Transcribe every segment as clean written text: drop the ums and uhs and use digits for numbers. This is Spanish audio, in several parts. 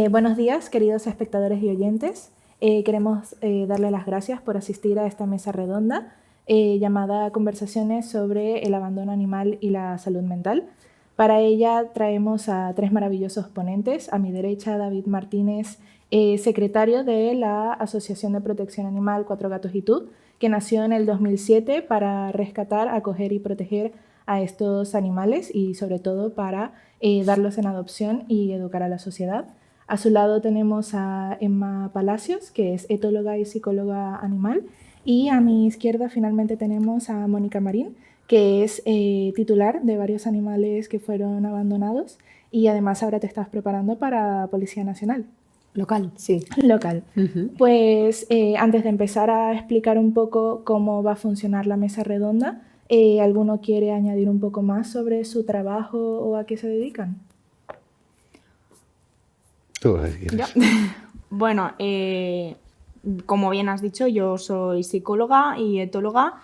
Buenos días, queridos espectadores y oyentes. Queremos darle las gracias por asistir a esta mesa redonda llamada Conversaciones sobre el abandono animal y la salud mental. Para ella traemos a tres maravillosos ponentes. A mi derecha, David Martínez, secretario de la Asociación de Protección Animal Cuatro Gatos y Tú, que nació en el 2007 para rescatar, acoger y proteger a estos animales y sobre todo para darlos en adopción y educar a la sociedad. A su lado tenemos a Emma Palacios, que es etóloga y psicóloga animal. Y a mi izquierda finalmente tenemos a Mónica Marín, que es titular de varios animales que fueron abandonados y además ahora te estás preparando para Policía Nacional. Local, sí. Local. Pues antes de empezar a explicar un poco cómo va a funcionar la mesa redonda, ¿alguno quiere añadir un poco más sobre su trabajo o a qué se dedican? Tú, si quieres. Bueno, como bien has dicho, yo soy psicóloga y etóloga.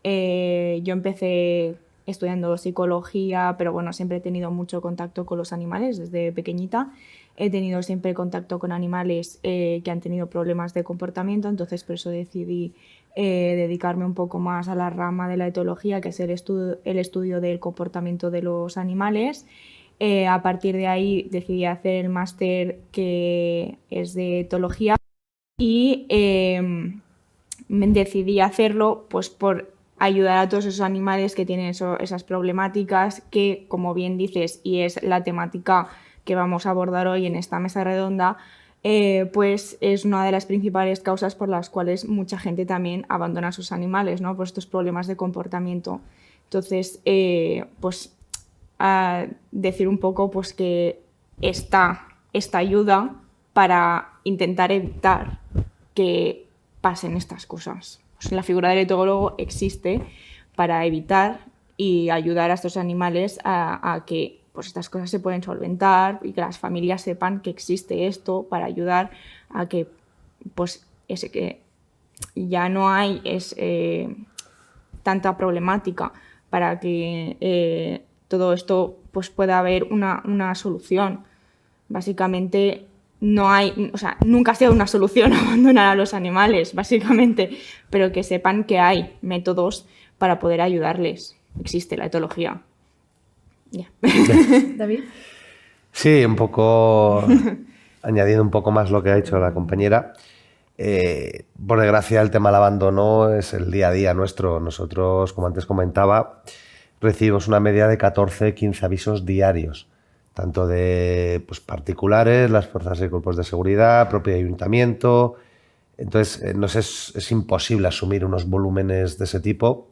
Yo empecé estudiando psicología, pero bueno, siempre he tenido mucho contacto con los animales desde pequeñita. He tenido siempre contacto con animales que han tenido problemas de comportamiento, entonces por eso decidí dedicarme un poco más a la rama de la etología, que es el estudio del comportamiento de los animales. A partir de ahí decidí hacer el máster que es de etología y decidí hacerlo pues por ayudar a todos esos animales que tienen esas problemáticas que, como bien dices, y es la temática que vamos a abordar hoy en esta mesa redonda, pues es una de las principales causas por las cuales mucha gente también abandona a sus animales, ¿no? Por estos problemas de comportamiento. Entonces, pues a decir un poco pues que esta ayuda para intentar evitar que pasen estas cosas. Pues la figura del etólogo existe para evitar y ayudar a estos animales a que pues estas cosas se pueden solventar y que las familias sepan que existe esto para ayudar a que pues ese que ya no hay tanta problemática, para que todo esto pues pueda haber una solución. Básicamente no hay, o sea, nunca ha sido una solución abandonar a los animales, básicamente, pero que sepan que hay métodos para poder ayudarles. Existe la etología. Yeah. David. Sí, un poco añadiendo un poco más lo que ha dicho la compañera. Por desgracia, el tema del abandono es el día a día nuestro. Nosotros, como antes comentaba, recibimos una media de 14-15 avisos diarios, tanto de pues, particulares, las fuerzas y cuerpos de seguridad, propio ayuntamiento. Entonces, es imposible asumir unos volúmenes de ese tipo,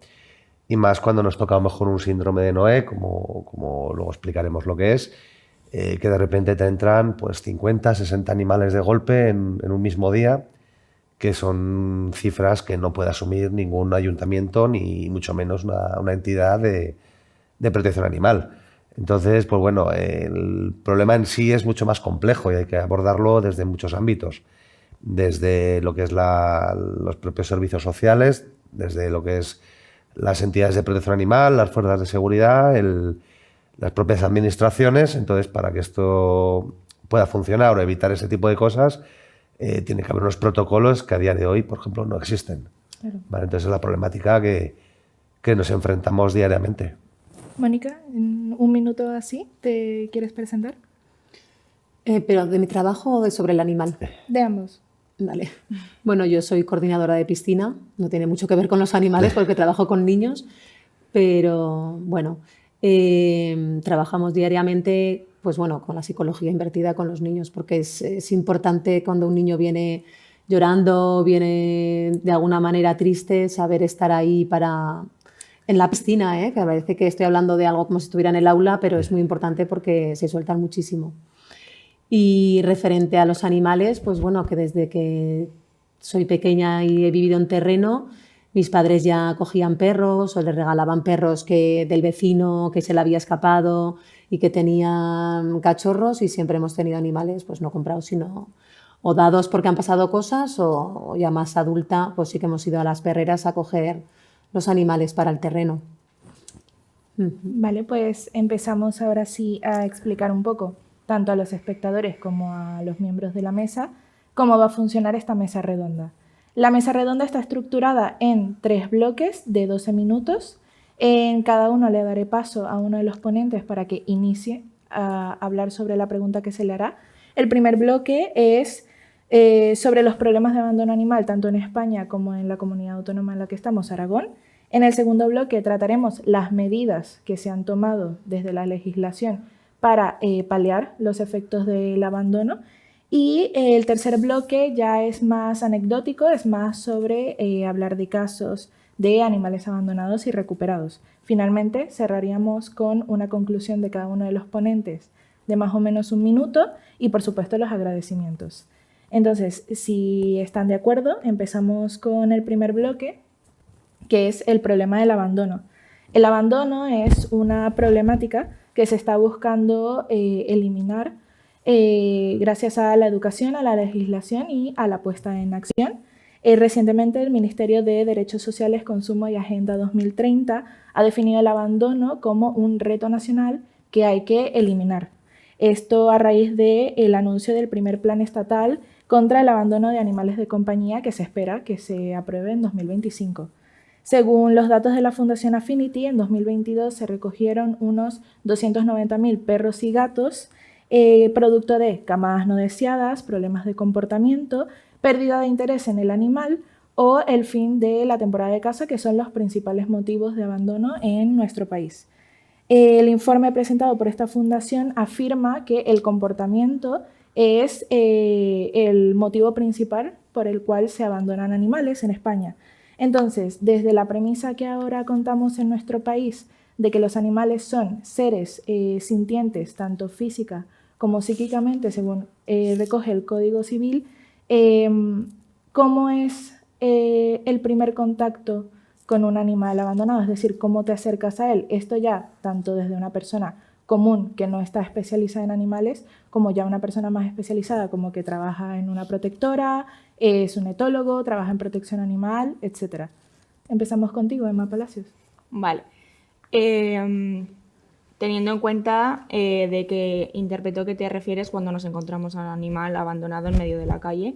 y más cuando nos toca a lo mejor un síndrome de Noé, como luego explicaremos lo que es, que de repente te entran pues, 50, 60 animales de golpe en un mismo día, que son cifras que no puede asumir ningún ayuntamiento, ni mucho menos una entidad de protección animal. Entonces, pues bueno, el problema en sí es mucho más complejo y hay que abordarlo desde muchos ámbitos. Desde lo que es los propios servicios sociales, desde lo que es las entidades de protección animal, las fuerzas de seguridad, las propias administraciones. Entonces, para que esto pueda funcionar o evitar ese tipo de cosas, tiene que haber unos protocolos que a día de hoy, por ejemplo, no existen. Claro. ¿Vale? Entonces, es la problemática que nos enfrentamos diariamente. Mónica, en un minuto así, ¿te quieres presentar? ¿Pero de mi trabajo o sobre el animal? De ambos. Vale. Bueno, yo soy coordinadora de piscina, no tiene mucho que ver con los animales porque trabajo con niños, pero bueno, trabajamos diariamente pues bueno, con la psicología invertida con los niños, porque es importante cuando un niño viene llorando, viene de alguna manera triste, saber estar ahí en la piscina, que parece que estoy hablando de algo como si estuviera en el aula, pero es muy importante porque se sueltan muchísimo. Y referente a los animales, pues bueno, que desde que soy pequeña y he vivido en terreno, mis padres ya cogían perros o les regalaban perros del vecino que se le había escapado y que tenían cachorros, y siempre hemos tenido animales, pues no comprados, sino o dados porque han pasado cosas, o ya más adulta, pues sí que hemos ido a las perreras a coger los animales para el terreno. Vale, pues empezamos ahora sí a explicar un poco. tanto a los espectadores como a los miembros de la mesa, cómo va a funcionar esta mesa redonda. La mesa redonda está estructurada en 3 bloques de 12 minutos. En cada uno le daré paso a uno de los ponentes para que inicie a hablar sobre la pregunta que se le hará. El primer bloque es sobre los problemas de abandono animal, tanto en España como en la comunidad autónoma en la que estamos, Aragón. En el segundo bloque trataremos las medidas que se han tomado desde la legislación para paliar los efectos del abandono. Y el tercer bloque ya es más anecdótico, es más sobre hablar de casos de animales abandonados y recuperados. Finalmente, cerraríamos con una conclusión de cada uno de los ponentes de más o menos 1 minuto y, por supuesto, los agradecimientos. Entonces, si están de acuerdo, empezamos con el primer bloque, que es el problema del abandono. El abandono es una problemática que se está buscando eliminar gracias a la educación, a la legislación y a la puesta en acción. Recientemente el Ministerio de Derechos Sociales, Consumo y Agenda 2030 ha definido el abandono como un reto nacional que hay que eliminar. Esto a raíz del anuncio del primer plan estatal contra el abandono de animales de compañía que se espera que se apruebe en 2025. Según los datos de la Fundación Affinity, en 2022 se recogieron unos 290.000 perros y gatos producto de camadas no deseadas, problemas de comportamiento, pérdida de interés en el animal o el fin de la temporada de caza, que son los principales motivos de abandono en nuestro país. El informe presentado por esta fundación afirma que el comportamiento es el motivo principal por el cual se abandonan animales en España. Entonces, desde la premisa que ahora contamos en nuestro país de que los animales son seres sintientes, tanto física como psíquicamente, según recoge el Código Civil, ¿cómo es el primer contacto con un animal abandonado? Es decir, ¿cómo te acercas a él? Esto ya, tanto desde una persona común que no está especializada en animales, como ya una persona más especializada, como que trabaja en una protectora, es un etólogo, trabaja en protección animal, etc. Empezamos contigo, Emma Palacios. Vale. Teniendo en cuenta de que interpreto que te refieres cuando nos encontramos a un animal abandonado en medio de la calle,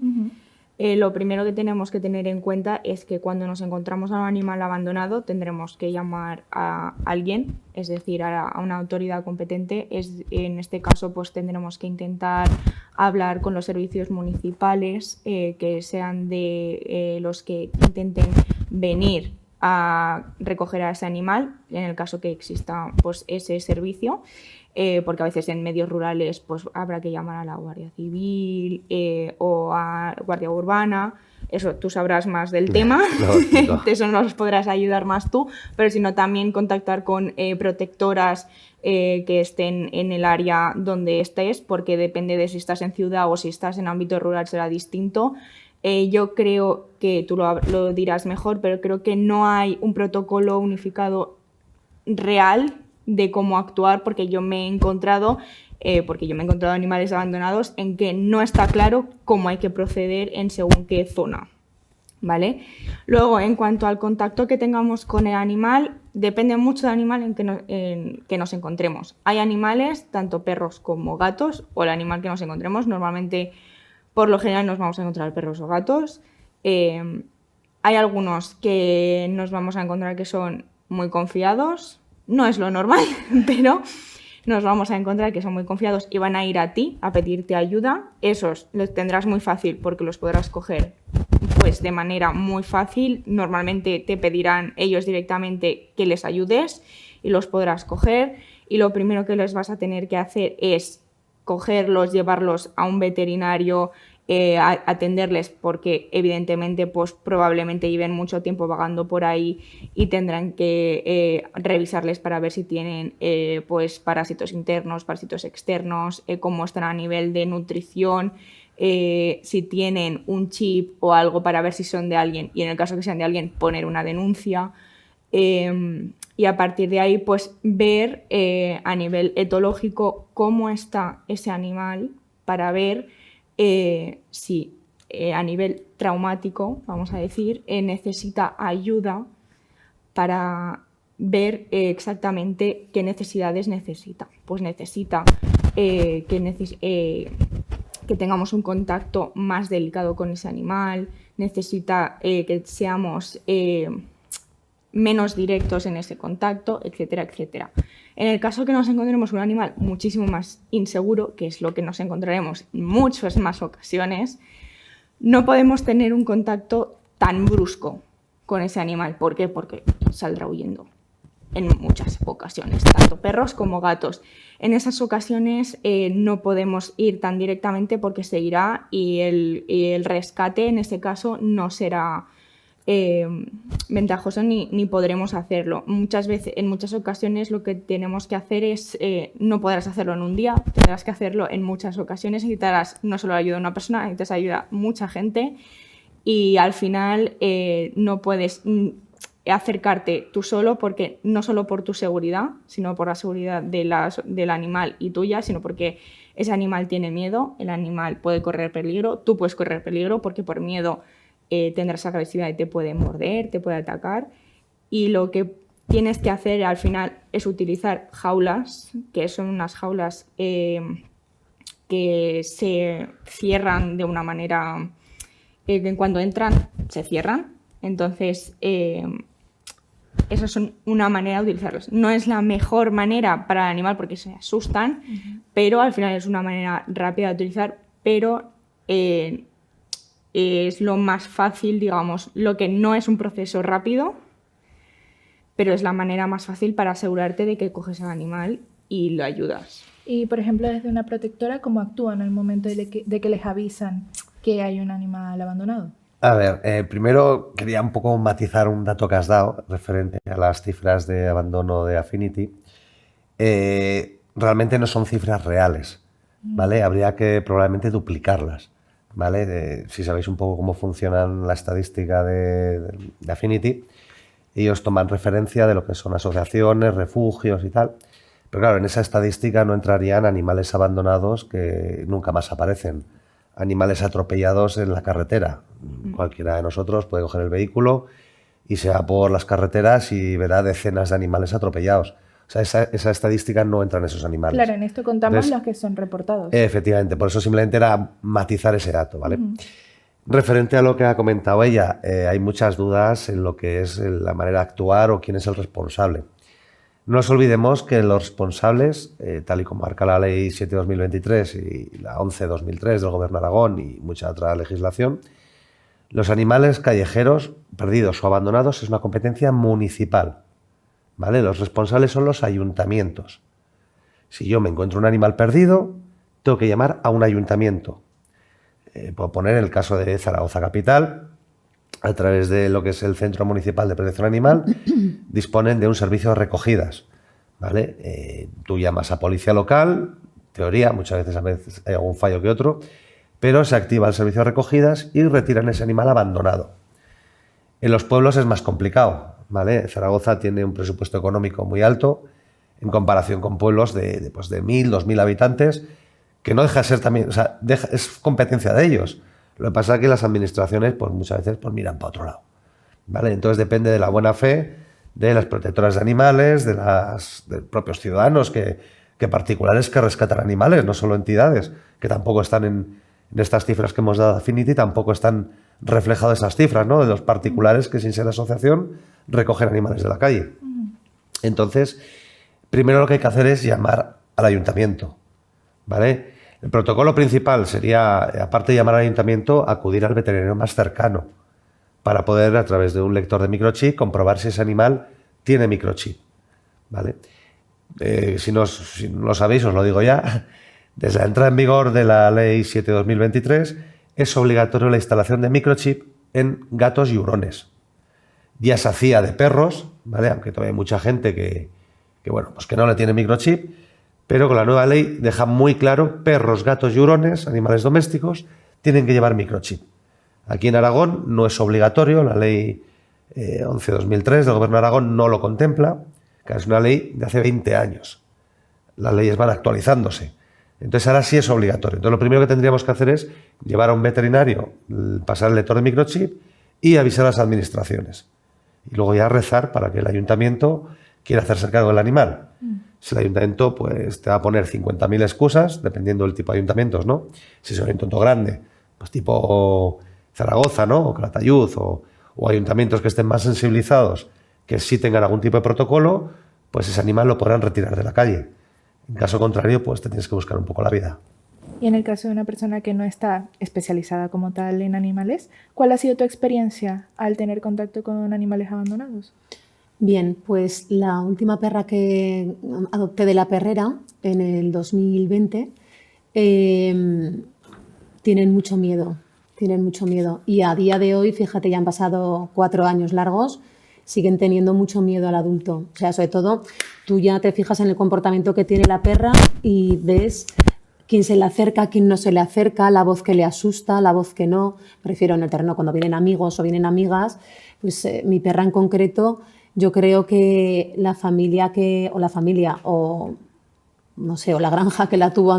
lo primero que tenemos que tener en cuenta es que cuando nos encontramos a un animal abandonado tendremos que llamar a alguien, es decir, a una autoridad competente. En este caso, pues tendremos que intentar hablar con los servicios municipales, que sean de los que intenten venir a recoger a ese animal, en el caso que exista pues, ese servicio, porque a veces en medios rurales pues, habrá que llamar a la Guardia Civil o a Guardia Urbana. Eso tú sabrás más del tema, no. Eso nos podrás ayudar más tú, pero sino también contactar con protectoras que estén en el área donde estés, porque depende de si estás en ciudad o si estás en ámbito rural será distinto. Yo creo que tú lo dirás mejor, pero creo que no hay un protocolo unificado real de cómo actuar, porque yo me he encontrado animales abandonados en que no está claro cómo hay que proceder en según qué zona, ¿vale? Luego, en cuanto al contacto que tengamos con el animal, depende mucho del animal en que nos encontremos. Hay animales, tanto perros como gatos, o el animal que nos encontremos, normalmente por lo general nos vamos a encontrar perros o gatos. Hay algunos que nos vamos a encontrar que son muy confiados. No es lo normal, pero nos vamos a encontrar que son muy confiados y van a ir a ti a pedirte ayuda. Esos los tendrás muy fácil porque los podrás coger pues, de manera muy fácil. Normalmente te pedirán ellos directamente que les ayudes y los podrás coger. Y lo primero que les vas a tener que hacer es cogerlos, llevarlos a un veterinario, atenderles, porque evidentemente pues probablemente lleven mucho tiempo vagando por ahí y tendrán que revisarles para ver si tienen pues parásitos internos, parásitos externos, cómo están a nivel de nutrición, si tienen un chip o algo para ver si son de alguien, y en el caso que sean de alguien poner una denuncia. Y a partir de ahí pues ver a nivel etológico cómo está ese animal para ver si a nivel traumático, vamos a decir, necesita ayuda para ver exactamente qué necesidades necesita. Pues necesita que tengamos un contacto más delicado con ese animal, necesita que seamos menos directos en ese contacto, etcétera, etcétera. En el caso que nos encontremos un animal muchísimo más inseguro, que es lo que nos encontraremos en muchas más ocasiones, no podemos tener un contacto tan brusco con ese animal. ¿Por qué? Porque saldrá huyendo en muchas ocasiones, tanto perros como gatos. En esas ocasiones no podemos ir tan directamente porque se irá y el rescate en ese caso no será ventajoso ni podremos hacerlo. En muchas ocasiones lo que tenemos que hacer es, no podrás hacerlo en un día, tendrás que hacerlo en muchas ocasiones, necesitarás no solo ayuda de una persona, necesitas ayuda de mucha gente y al final no puedes acercarte tú solo, porque no solo por tu seguridad, sino por la seguridad del animal y tuya, sino porque ese animal tiene miedo, el animal puede correr peligro, tú puedes correr peligro porque por miedo tendrás agresividad y te puede morder, te puede atacar. Y lo que tienes que hacer al final es utilizar jaulas, que son unas jaulas que se cierran de una manera que cuando entran se cierran. Entonces, esa es una manera de utilizarlos. No es la mejor manera para el animal porque se asustan, pero al final es una manera rápida de utilizar, pero es lo más fácil, digamos, lo que no es un proceso rápido, pero es la manera más fácil para asegurarte de que coges al animal y lo ayudas. Y, por ejemplo, desde una protectora, ¿cómo actúan en el momento de que les avisan que hay un animal abandonado? A ver, primero quería un poco matizar un dato que has dado referente a las cifras de abandono de Affinity. Realmente no son cifras reales, ¿vale? Habría que probablemente duplicarlas, ¿vale? Si sabéis un poco cómo funciona la estadística de Affinity, ellos toman referencia de lo que son asociaciones, refugios y tal. Pero claro, en esa estadística no entrarían animales abandonados que nunca más aparecen. Animales atropellados en la carretera. Cualquiera de nosotros puede coger el vehículo y se va por las carreteras y verá decenas de animales atropellados. O sea, esa estadística no entra en esos animales. Claro, en esto contamos Entonces, los que son reportados. Efectivamente, por eso simplemente era matizar ese dato, ¿vale? Referente a lo que ha comentado ella, hay muchas dudas en lo que es la manera de actuar o quién es el responsable. No nos olvidemos que los responsables, tal y como marca la Ley 7/2023 y la 11/2003 del Gobierno de Aragón y mucha otra legislación, los animales callejeros perdidos o abandonados es una competencia municipal, ¿vale? Los responsables son los ayuntamientos. Si yo me encuentro un animal perdido, tengo que llamar a un ayuntamiento. Puedo poner el caso de Zaragoza Capital. A través de lo que es el Centro Municipal de Protección Animal, disponen de un servicio de recogidas, ¿vale? Tú llamas a policía local, teoría, muchas veces hay algún fallo que otro, pero se activa el servicio de recogidas y retiran ese animal abandonado. En los pueblos es más complicado, ¿vale? Zaragoza tiene un presupuesto económico muy alto en comparación con pueblos de 1.000, 2.000 habitantes, que no deja de ser también, o sea, es competencia de ellos. Lo que pasa es que las administraciones pues muchas veces pues miran para otro lado, ¿vale? Entonces depende de la buena fe de las protectoras de animales, de propios ciudadanos, que particulares que rescatan animales, no solo entidades, que tampoco están en estas cifras que hemos dado a Affinity, tampoco están reflejadas esas cifras, ¿no? De los particulares que sin ser asociación recogen animales de la calle. Entonces, primero lo que hay que hacer es llamar al ayuntamiento, ¿vale? El protocolo principal sería, aparte de llamar al ayuntamiento, acudir al veterinario más cercano para poder, a través de un lector de microchip, comprobar si ese animal tiene microchip, ¿vale? Si no lo sabéis, os lo digo ya, desde la entrada en vigor de la Ley 7/2023 es obligatorio la instalación de microchip en gatos y hurones. Ya se hacía de perros, ¿vale? Aunque todavía hay mucha gente que no le tiene microchip, pero con la nueva ley deja muy claro, perros, gatos y hurones, animales domésticos, tienen que llevar microchip. Aquí en Aragón no es obligatorio, la ley 11/2003 del Gobierno de Aragón no lo contempla, que es una ley de hace 20 años. Las leyes van actualizándose. Entonces ahora sí es obligatorio. Entonces lo primero que tendríamos que hacer es llevar a un veterinario, pasar el lector de microchip y avisar a las administraciones. Y luego ya rezar para que el ayuntamiento quiera hacerse cargo del animal. Si el ayuntamiento pues, te va a poner 50.000 excusas, dependiendo del tipo de ayuntamientos, ¿no? Si es un ayuntamiento grande, pues tipo Zaragoza, ¿no? O Calatayud, o ayuntamientos que estén más sensibilizados, que sí tengan algún tipo de protocolo, pues ese animal lo podrán retirar de la calle. En caso contrario, pues te tienes que buscar un poco la vida. Y en el caso de una persona que no está especializada como tal en animales, ¿cuál ha sido tu experiencia al tener contacto con animales abandonados? Bien, pues la última perra que adopté de la perrera en el 2020 tienen mucho miedo. Y a día de hoy, fíjate, ya han pasado 4 años largos, siguen teniendo mucho miedo al adulto. O sea, sobre todo, tú ya te fijas en el comportamiento que tiene la perra y ves quién se le acerca, quién no se le acerca, la voz que le asusta, la voz que no. Prefiero en el terreno cuando vienen amigos o vienen amigas, pues mi perra en concreto, yo creo que la familia o no sé, o la granja que la tuvo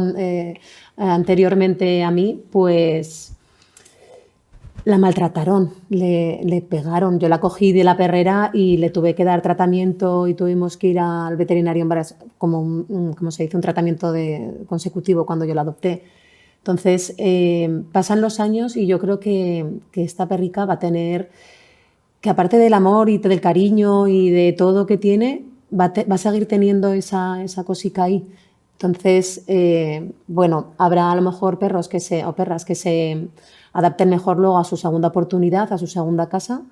anteriormente a mí, pues la maltrataron, le pegaron. Yo la cogí de la perrera y le tuve que dar tratamiento y tuvimos que ir al veterinario en varias, como se dice, un tratamiento consecutivo cuando yo la adopté. Entonces, pasan los años y yo creo que esta perrica va a tener, que aparte del amor y del cariño y de todo que tiene, va a seguir teniendo esa cosica ahí. Entonces, bueno, habrá a lo mejor perras que se adapten mejor luego a su segunda oportunidad, a su segunda casa.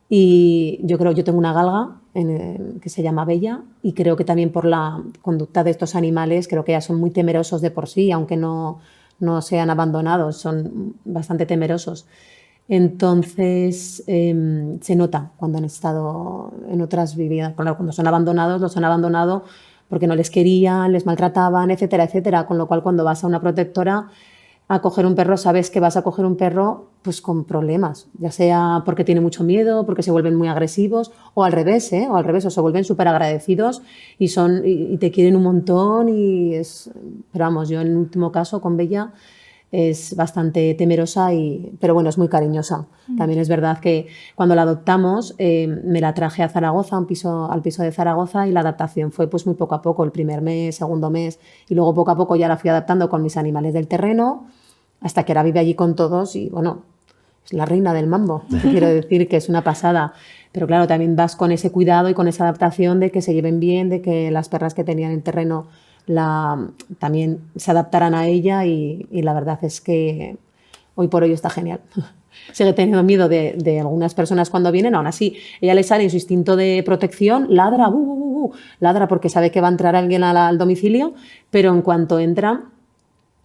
Y yo tengo una galga que se llama Bella y creo que también por la conducta de estos animales, creo que ya son muy temerosos de por sí, aunque no sean abandonados, son bastante temerosos. Entonces, se nota cuando han estado en otras viviendas. Cuando son abandonados, los han abandonado porque no les querían, les maltrataban, etcétera, etcétera. Con lo cual, cuando vas a una protectora a coger un perro, sabes que vas a coger un perro pues con problemas, ya sea porque tiene mucho miedo, porque se vuelven muy agresivos, o al revés, o se vuelven súper agradecidos y te quieren un montón. Pero vamos, yo en el último caso con Bella es bastante temerosa, pero bueno, es muy cariñosa. También es verdad que cuando la adoptamos me la traje a Zaragoza, al piso de Zaragoza, y la adaptación fue pues muy poco a poco, el primer mes, segundo mes, y luego poco a poco ya la fui adaptando con mis animales del terreno, hasta que ahora vive allí con todos y bueno, es la reina del mambo. Quiero decir que es una pasada. Pero claro, también vas con ese cuidado y con esa adaptación de que se lleven bien, de que las perras que tenían en el terreno también se adaptaran a ella y la verdad es que hoy por hoy está genial. Sigue teniendo miedo de algunas personas cuando vienen, aún así ella le sale en su instinto de protección, ladra, ladra porque sabe que va a entrar alguien al domicilio, pero en cuanto entra,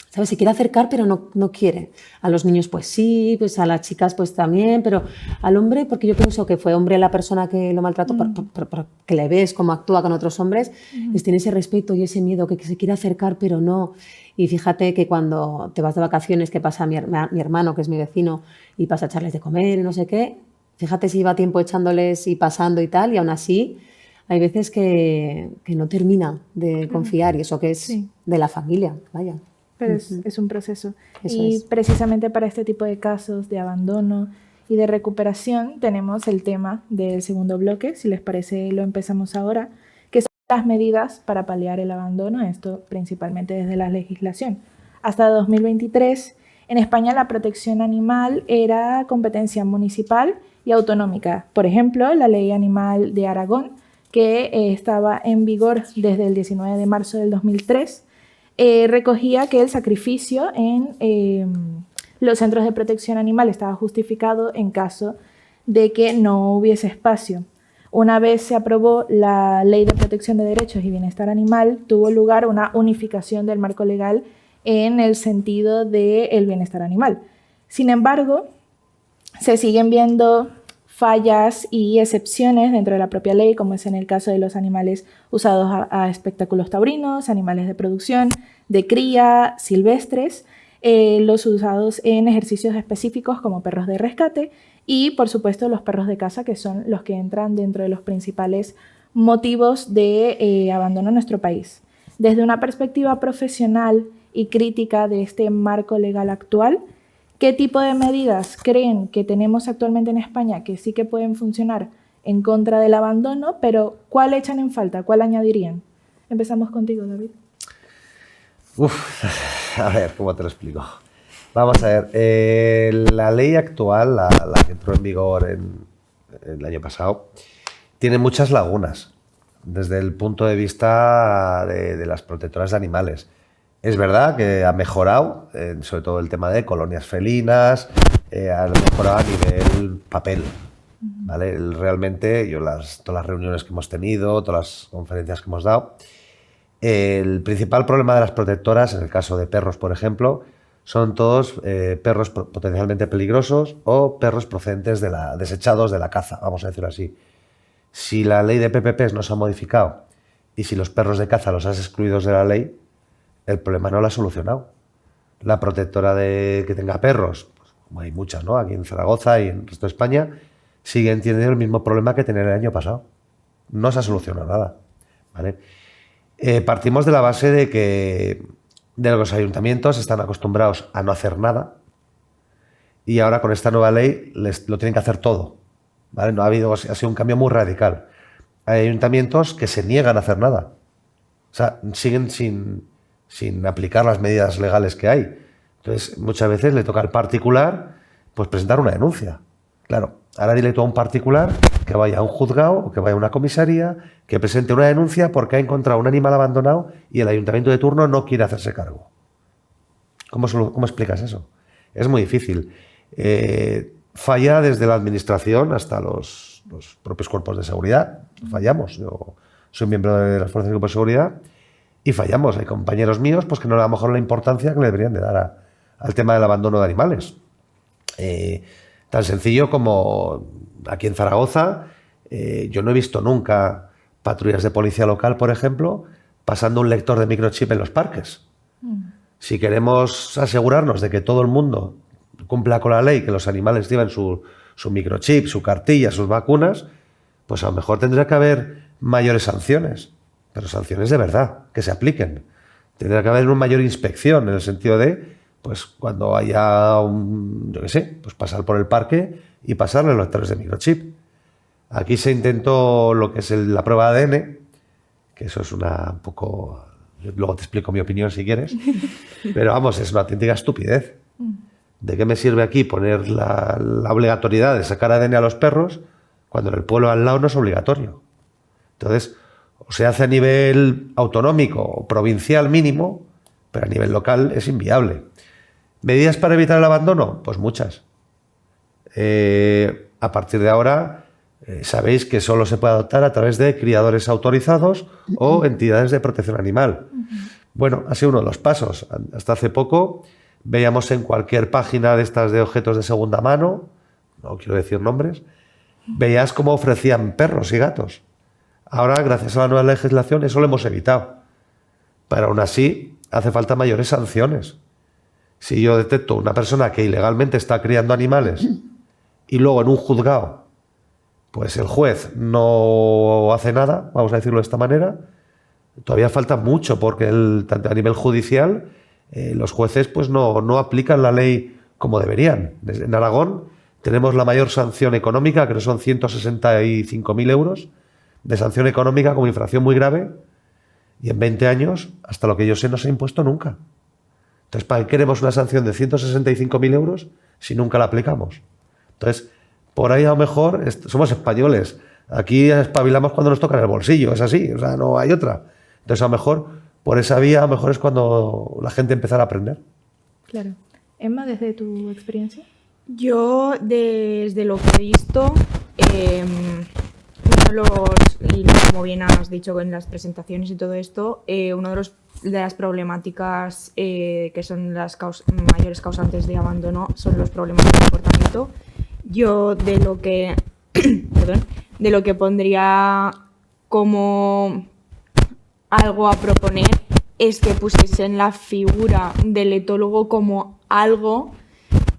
¿sabes? Se quiere acercar pero no quiere. A los niños pues sí, pues a las chicas pues también, pero al hombre, porque yo pienso que fue hombre la persona que lo maltrató, porque le ves cómo actúa con otros hombres, les tiene ese respeto y ese miedo que se quiere acercar pero no. Y fíjate que cuando te vas de vacaciones, que pasa mi hermano, que es mi vecino, y pasa a echarles de comer y no sé qué, fíjate si lleva tiempo echándoles y pasando y tal, y aún así hay veces que no termina de confiar, y eso que es de la familia, vaya. Pero es un proceso. Eso y es. precisamente para este tipo de casos de abandono y de recuperación tenemos el tema del segundo bloque. Si les parece, lo empezamos ahora, que son las medidas para paliar el abandono, esto principalmente desde la legislación. Hasta 2023, en España la protección animal era competencia municipal y autonómica. Por ejemplo, la Ley Animal de Aragón, que estaba en vigor desde el 19 de marzo del 2003, recogía que el sacrificio en los centros de protección animal estaba justificado en caso de que no hubiese espacio. Una vez se aprobó la Ley de Protección de Derechos y Bienestar Animal, tuvo lugar una unificación del marco legal en el sentido del bienestar animal. Sin embargo, se siguen viendo fallas y excepciones dentro de la propia ley, como es en el caso de los animales usados a espectáculos taurinos, animales de producción, de cría, silvestres, los usados en ejercicios específicos como perros de rescate y, por supuesto, los perros de caza, que son los que entran dentro de los principales motivos de abandono en nuestro país. Desde una perspectiva profesional y crítica de este marco legal actual, ¿qué tipo de medidas creen que tenemos actualmente en España que sí que pueden funcionar en contra del abandono, pero cuál echan en falta, cuál añadirían? Empezamos contigo, David. A ver, ¿cómo te lo explico? Vamos a ver, la ley actual, la que entró en vigor el año pasado, tiene muchas lagunas desde el punto de vista de las protectoras de animales. Es verdad que ha mejorado, sobre todo el tema de colonias felinas, ha mejorado a nivel papel. ¿Vale? Realmente, todas las reuniones que hemos tenido, todas las conferencias que hemos dado, el principal problema de las protectoras, en el caso de perros, por ejemplo, son todos perros potencialmente peligrosos o perros procedentes desechados de la caza, vamos a decirlo así. Si la ley de PPPs no se ha modificado y si los perros de caza los has excluido de la ley, el problema no lo ha solucionado. La protectora que tenga perros, pues, como hay muchas, ¿no? Aquí en Zaragoza y en el resto de España, siguen teniendo el mismo problema que tenían el año pasado. No se ha solucionado nada, ¿vale? Partimos de la base de los ayuntamientos están acostumbrados a no hacer nada y ahora con esta nueva ley lo tienen que hacer todo, ¿vale? Ha sido un cambio muy radical. Hay ayuntamientos que se niegan a hacer nada. O sea, siguen sin aplicar las medidas legales que hay. Entonces, muchas veces le toca al particular pues presentar una denuncia. Claro, ahora dile tú a un particular que vaya a un juzgado o que vaya a una comisaría, que presente una denuncia porque ha encontrado un animal abandonado y el ayuntamiento de turno no quiere hacerse cargo. ¿Cómo explicas eso? Es muy difícil. Falla desde la administración hasta los propios cuerpos de seguridad. Fallamos. Yo soy miembro de las fuerzas de cuerpos de seguridad y fallamos. Hay compañeros míos pues, que no le dan a lo mejor la importancia que le deberían de dar al tema del abandono de animales. Tan sencillo como aquí en Zaragoza, yo no he visto nunca patrullas de policía local, por ejemplo, pasando un lector de microchip en los parques. Si queremos asegurarnos de que todo el mundo cumpla con la ley, que los animales lleven su microchip, su cartilla, sus vacunas, pues a lo mejor tendría que haber mayores sanciones, pero sanciones de verdad, que se apliquen. Tendría que haber una mayor inspección en el sentido de pues cuando haya pues pasar por el parque y pasarle los lectores de microchip. Aquí se intentó lo que es la prueba de ADN, que eso es un poco... Luego te explico mi opinión si quieres, pero vamos, es una auténtica estupidez. ¿De qué me sirve aquí poner la obligatoriedad de sacar ADN a los perros cuando en el pueblo al lado no es obligatorio? Entonces, o se hace a nivel autonómico o provincial mínimo, pero a nivel local es inviable. ¿Medidas para evitar el abandono? Pues muchas. A partir de ahora, sabéis que solo se puede adoptar a través de criadores autorizados o entidades de protección animal. Bueno, ha sido uno de los pasos. Hasta hace poco veíamos en cualquier página de estas de objetos de segunda mano, no quiero decir nombres, veías cómo ofrecían perros y gatos. Ahora, gracias a la nueva legislación, eso lo hemos evitado. Pero aún así, hace falta mayores sanciones. Si yo detecto una persona que ilegalmente está criando animales y luego en un juzgado, pues el juez no hace nada, vamos a decirlo de esta manera, todavía falta mucho porque a nivel judicial los jueces pues no aplican la ley como deberían. En Aragón tenemos la mayor sanción económica, que son 165.000 euros de sanción económica como infracción muy grave y en 20 años, hasta lo que yo sé, no se ha impuesto nunca. Entonces, ¿para qué queremos una sanción de 165.000 euros si nunca la aplicamos? Entonces, por ahí a lo mejor somos españoles. Aquí espabilamos cuando nos toca en el bolsillo, es así, o sea, no hay otra. Entonces, a lo mejor, por esa vía, a lo mejor es cuando la gente empezará a aprender. Claro. Emma, desde tu experiencia. Yo, desde lo que he visto, y como bien has dicho en las presentaciones y todo esto, uno de las problemáticas que son las mayores causantes de abandono son los problemas de comportamiento. Yo de lo que pondría como algo a proponer es que pusiesen la figura del etólogo como algo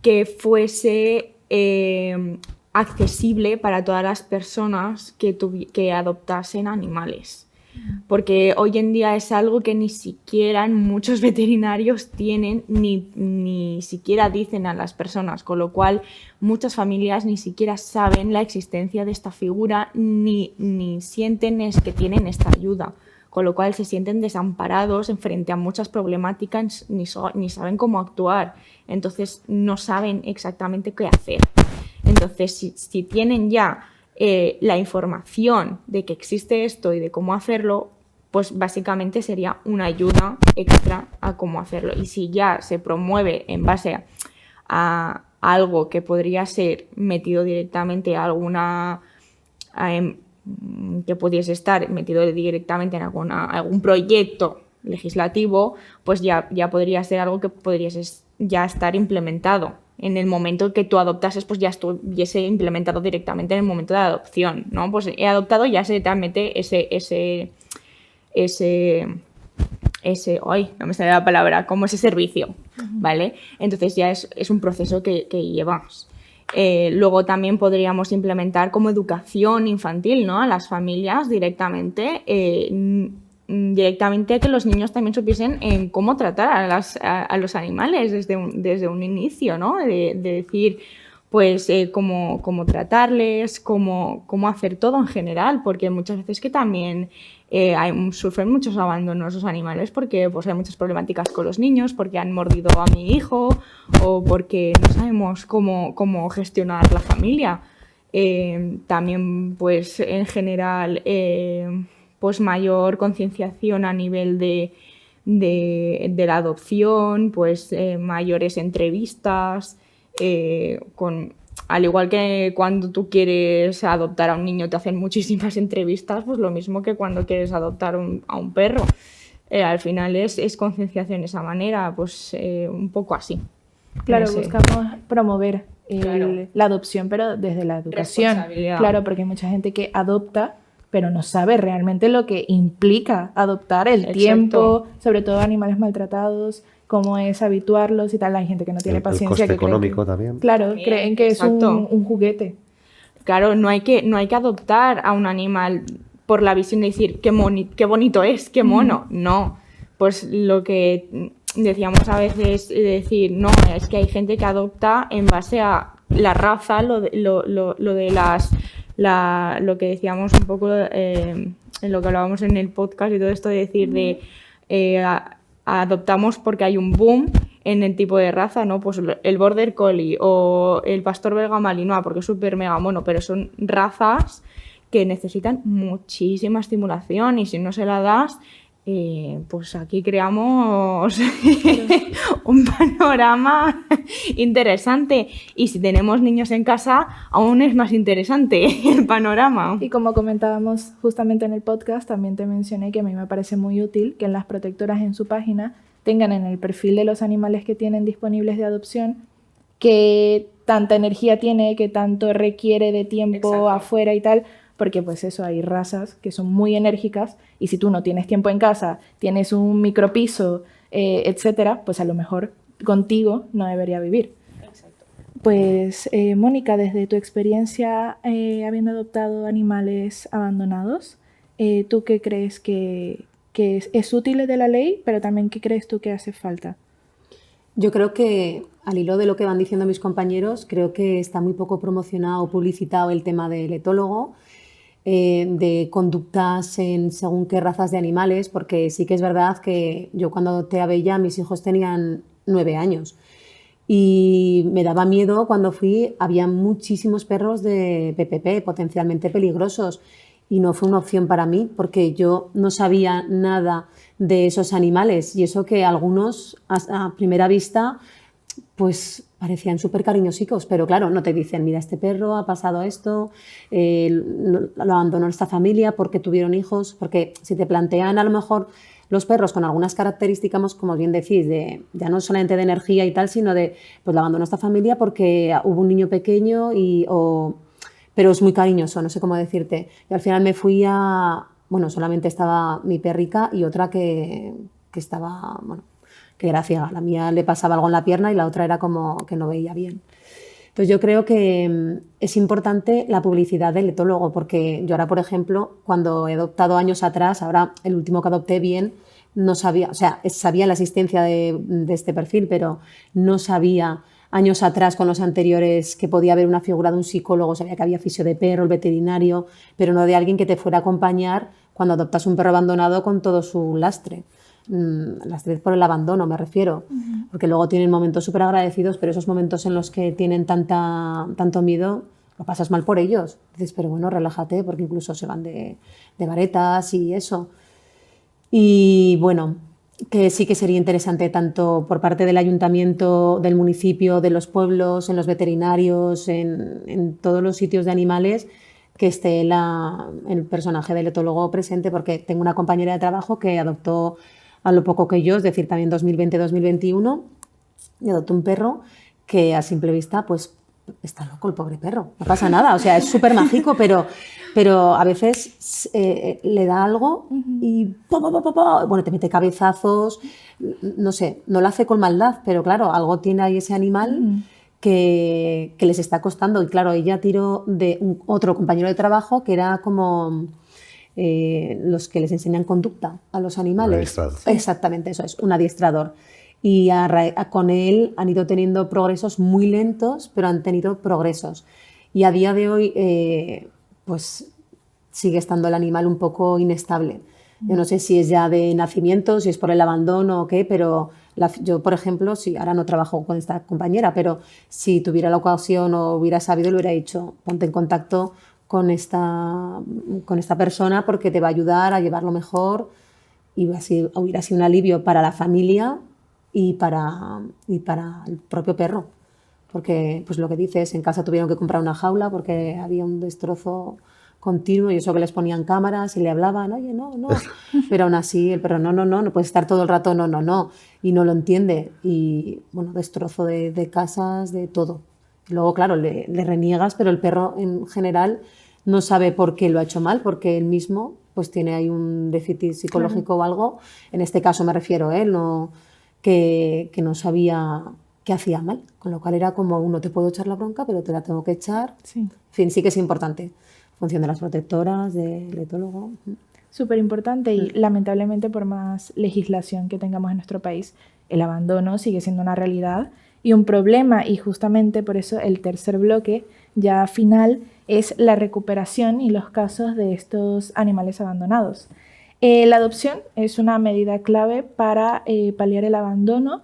que fuese accesible para todas las personas que adoptasen animales. Porque hoy en día es algo que ni siquiera muchos veterinarios tienen, ni siquiera dicen a las personas, con lo cual muchas familias ni siquiera saben la existencia de esta figura, ni sienten que tienen esta ayuda. con lo cual se sienten desamparados en frente a muchas problemáticas, ni saben cómo actuar, entonces no saben exactamente qué hacer. Entonces, si tienen ya la información de que existe esto y de cómo hacerlo, pues básicamente sería una ayuda extra a cómo hacerlo. Y si ya se promueve en base a algo que podría ser metido directamente a alguna... que pudiese estar metido directamente en algún proyecto legislativo, pues ya podría ser algo que podrías ya estar implementado. En el momento que tú adoptases, pues ya estuviese implementado directamente en el momento de la adopción, ¿no? Pues he adoptado, ya se te mete ese ay, no me sale la palabra, como ese servicio, ¿vale? Entonces ya es un proceso que llevas. Luego también podríamos implementar como educación infantil, ¿no? A las familias directamente que los niños también supiesen en cómo tratar a los animales desde un inicio, ¿no? De decir, pues, cómo tratarles, cómo hacer todo en general, porque muchas veces que también sufren muchos abandonos los animales porque pues, hay muchas problemáticas con los niños, porque han mordido a mi hijo o porque no sabemos cómo gestionar la familia. También, pues, en general, pues mayor concienciación a nivel de la adopción, pues mayores entrevistas, al igual que cuando tú quieres adoptar a un niño te hacen muchísimas entrevistas, pues lo mismo que cuando quieres adoptar a un perro. Al final es concienciación de esa manera, pues un poco así. Claro, buscamos promover la adopción, pero desde la educación. Claro, porque hay mucha gente que adopta, pero no sabe realmente lo que implica adoptar, el tiempo, sobre todo animales maltratados, cómo es habituarlos y tal. Hay gente que no tiene paciencia. El coste económico también. Claro, creen que es un juguete. Claro, no hay que adoptar a un animal por la visión de decir qué bonito es, qué mono. No, pues lo que decíamos a veces, decir, no, es que hay gente que adopta en base a la raza, lo que decíamos un poco en lo que hablábamos en el podcast y todo esto de decir adoptamos porque hay un boom en el tipo de raza, ¿no? Pues el Border Collie o el Pastor Belga Malinois porque es súper mega mono, pero son razas que necesitan muchísima estimulación y si no se la das, pues aquí creamos un panorama interesante y si tenemos niños en casa aún es más interesante el panorama. Y como comentábamos justamente en el podcast, también te mencioné que a mí me parece muy útil que en las protectoras en su página tengan en el perfil de los animales que tienen disponibles de adopción qué tanta energía tiene, qué tanto requiere de tiempo afuera y tal, porque pues eso, hay razas que son muy enérgicas y si tú no tienes tiempo en casa, tienes un micropiso, etcétera, pues a lo mejor contigo no debería vivir. Exacto. Pues Mónica, desde tu experiencia habiendo adoptado animales abandonados, ¿tú qué crees que es útil de la ley, pero también qué crees tú que hace falta? Yo creo que, al hilo de lo que van diciendo mis compañeros, creo que está muy poco promocionado o publicitado el tema del etólogo, de conductas según qué razas de animales, porque sí que es verdad que yo cuando adopté a Bella, mis hijos tenían 9 años y me daba miedo cuando fui, había muchísimos perros de PPP potencialmente peligrosos y no fue una opción para mí porque yo no sabía nada de esos animales y eso que algunos a primera vista pues parecían súper cariñosicos, pero claro, no te dicen, mira, este perro ha pasado esto, lo abandonó esta familia porque tuvieron hijos, porque si te plantean a lo mejor los perros con algunas características, como bien decís, ya no solamente de energía y tal, sino de, pues la abandonó esta familia porque hubo un niño pequeño pero es muy cariñoso, no sé cómo decirte. Y al final me fui solamente estaba mi perrica y otra que estaba, que era ciega. La mía le pasaba algo en la pierna y la otra era como que no veía bien. Entonces yo creo que es importante la publicidad del etólogo, porque yo ahora, por ejemplo, cuando he adoptado años atrás, ahora el último que adopté bien, no sabía, o sea, sabía la existencia de este perfil, pero no sabía años atrás con los anteriores que podía haber una figura de un psicólogo, sabía que había fisio de perro, el veterinario, pero no de alguien que te fuera a acompañar cuando adoptas un perro abandonado con todo su lastre. Lastre por el abandono, me refiero. Porque luego tienen momentos súper agradecidos, pero esos momentos en los que tienen tanto miedo, lo pasas mal por ellos. Dices, pero bueno, relájate, porque incluso se van de varetas y eso. Y bueno, que sí que sería interesante tanto por parte del ayuntamiento, del municipio, de los pueblos, en los veterinarios, en todos los sitios de animales, que esté el personaje del etólogo presente, porque tengo una compañera de trabajo que adoptó a lo poco que yo, es decir, también 2020-2021, y adoptó un perro que a simple vista, pues, está loco el pobre perro, no pasa nada, o sea, es súper mágico, pero a veces le da algo y bueno, te mete cabezazos, no sé, no lo hace con maldad, pero claro, algo tiene ahí ese animal que les está costando. Y claro, ella tiró de otro compañero de trabajo que era como los que les enseñan conducta a los animales. Un adiestrador. Exactamente, eso es, un adiestrador. Y con él han ido teniendo progresos muy lentos, pero han tenido progresos. Y a día de hoy, pues sigue estando el animal un poco inestable. Yo no sé si es ya de nacimiento, si es por el abandono o qué, pero yo, por ejemplo, sí, ahora no trabajo con esta compañera, pero si tuviera la ocasión o hubiera sabido, le hubiera dicho, ponte en contacto con esta persona porque te va a ayudar a llevarlo mejor y así hubiera sido un alivio para la familia y para el propio perro. Porque, pues lo que dices, en casa tuvieron que comprar una jaula porque había un destrozo continuo y eso que les ponían cámaras y le hablaban, oye, no, pero aún así el perro, no puedes estar todo el rato, no, y no lo entiende. Y bueno, destrozo de casas, de todo. Y luego, claro, le reniegas, pero el perro en general no sabe por qué lo ha hecho mal, porque él mismo pues tiene ahí un déficit psicológico o algo. En este caso me refiero, que no sabía que hacía mal, con lo cual era como, no te puedo echar la bronca, pero te la tengo que echar. Sí. En fin, sí que es importante. Función de las protectoras, del etólogo. Súper importante y lamentablemente por más legislación que tengamos en nuestro país, el abandono sigue siendo una realidad y un problema, y justamente por eso el tercer bloque ya final es la recuperación y los casos de estos animales abandonados. La adopción es una medida clave para paliar el abandono,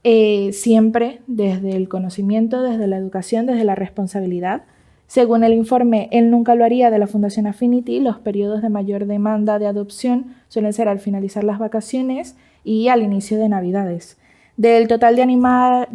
siempre desde el conocimiento, desde la educación, desde la responsabilidad. Según el informe Él nunca lo haría de la Fundación Affinity, los periodos de mayor demanda de adopción suelen ser al finalizar las vacaciones y al inicio de Navidades. Del total de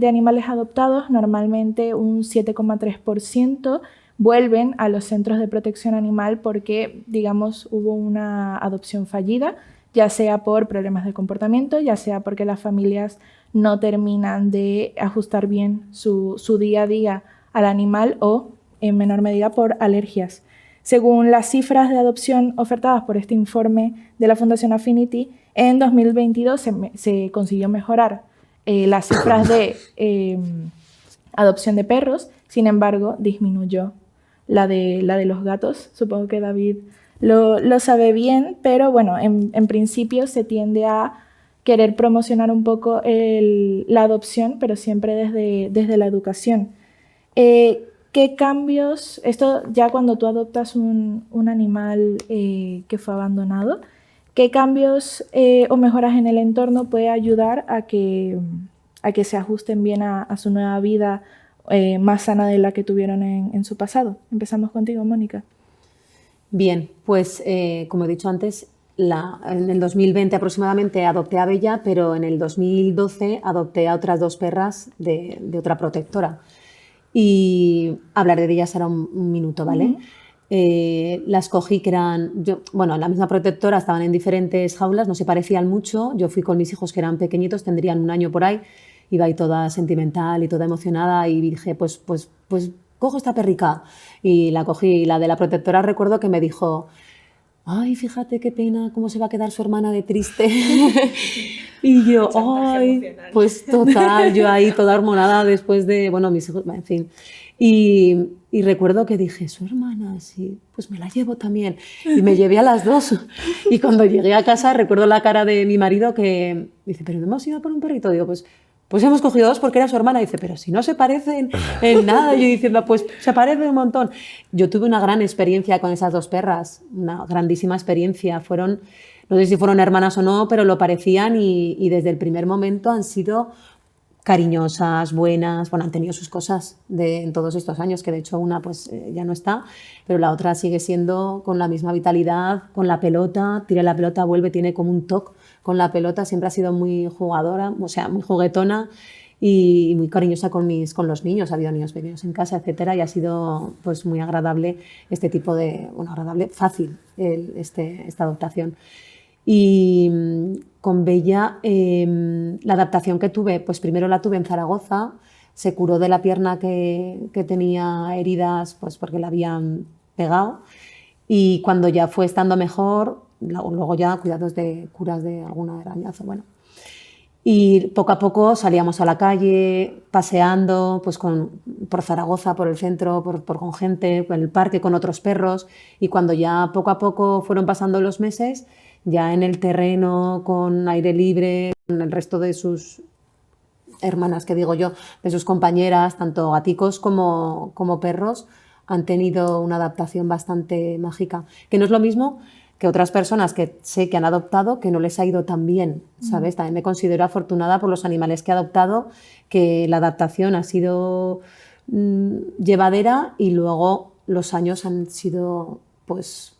animales adoptados, normalmente un 7,3% vuelven a los centros de protección animal porque, digamos, hubo una adopción fallida, ya sea por problemas de comportamiento, ya sea porque las familias no terminan de ajustar bien su día a día al animal o en menor medida por alergias. Según las cifras de adopción ofertadas por este informe de la Fundación Affinity, en 2022 se consiguió mejorar las cifras de adopción de perros, sin embargo, disminuyó la de los gatos. Supongo que David lo sabe bien, pero bueno, en principio se tiende a querer promocionar un poco la adopción, pero siempre desde la educación. ¿Qué cambios, esto ya cuando tú adoptas un animal que fue abandonado, qué cambios o mejoras en el entorno puede ayudar a que se ajusten bien a su nueva vida más sana de la que tuvieron en su pasado? Empezamos contigo, Mónica. Bien, pues como he dicho antes, en el 2020 aproximadamente adopté a Bella, pero en el 2012 adopté a otras 2 perras de otra protectora. Y hablar de ellas era un minuto, ¿vale? Las cogí que eran, la misma protectora, estaban en diferentes jaulas, no se parecían mucho. Yo fui con mis hijos que eran pequeñitos, tendrían 1 año por ahí, iba ahí toda sentimental y toda emocionada y dije, pues cojo esta perrica. Y la cogí, y la de la protectora recuerdo que me dijo, ay, fíjate qué pena, cómo se va a quedar su hermana de triste. Y yo, ay, pues total, yo ahí toda hormonada después de, mis hijos, en fin. Y recuerdo que dije, su hermana, sí, pues me la llevo también. Y me llevé a las 2. Y cuando llegué a casa recuerdo la cara de mi marido que dice, pero no hemos ido por un perrito. Digo, pues pues hemos cogido 2 porque era su hermana. Y dice, pero si no se parecen en nada. Y yo diciendo, pues se parecen un montón. Yo tuve una gran experiencia con esas 2 perras, una grandísima experiencia. Fueron, no sé si fueron hermanas o no, pero lo parecían y desde el primer momento han sido cariñosas, buenas, bueno, han tenido sus cosas en todos estos años, que de hecho una pues ya no está, pero la otra sigue siendo con la misma vitalidad, con la pelota, tira la pelota, vuelve, tiene como un toque con la pelota, siempre ha sido muy jugadora, o sea, muy juguetona y muy cariñosa con los niños, ha habido niños pequeños en casa, etcétera, y ha sido pues muy agradable este tipo de, bueno, agradable, fácil esta adaptación. Y con Bella, la adaptación que tuve, pues primero la tuve en Zaragoza, se curó de la pierna que tenía heridas pues porque la habían pegado, y cuando ya fue estando mejor, luego ya cuidados de curas de alguna arañazo, bueno. Y poco a poco salíamos a la calle, paseando pues por Zaragoza, por el centro, con gente, por el parque, con otros perros, y cuando ya poco a poco fueron pasando los meses, ya en el terreno, con aire libre, con el resto de sus hermanas, que digo yo, de sus compañeras, tanto gaticos como perros, han tenido una adaptación bastante mágica. Que no es lo mismo que otras personas que sé que han adoptado, que no les ha ido tan bien, ¿sabes? También me considero afortunada por los animales que he adoptado, que la adaptación ha sido llevadera y luego los años han sido pues